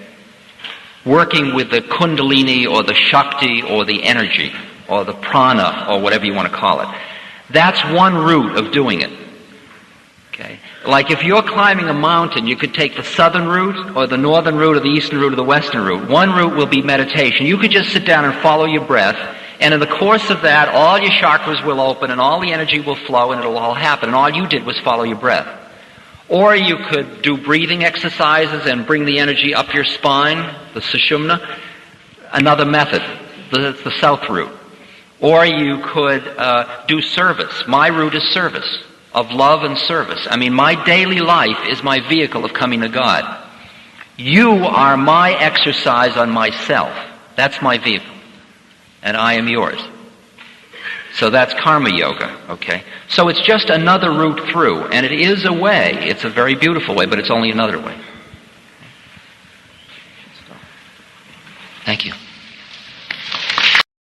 Working with the kundalini or the shakti or the energy or the prana or whatever you want to call it. That's one route of doing it. Okay? Like if you're climbing a mountain, you could take the southern route or the northern route or the eastern route or the western route. One route will be meditation. You could just sit down and follow your breath, and in the course of that, all your chakras will open and all the energy will flow and it'll all happen, and all you did was follow your breath. Or you could do breathing exercises and bring the energy up your spine, the sushumna, another method, the south route. Or you could do service. My route is service, of love and service. I mean, my daily life is my vehicle of coming to God. You are my exercise on myself. That's my vehicle. And I am yours. So that's karma yoga, okay? So it's just another route through, and it is a way. It's a very beautiful way, but it's only another way.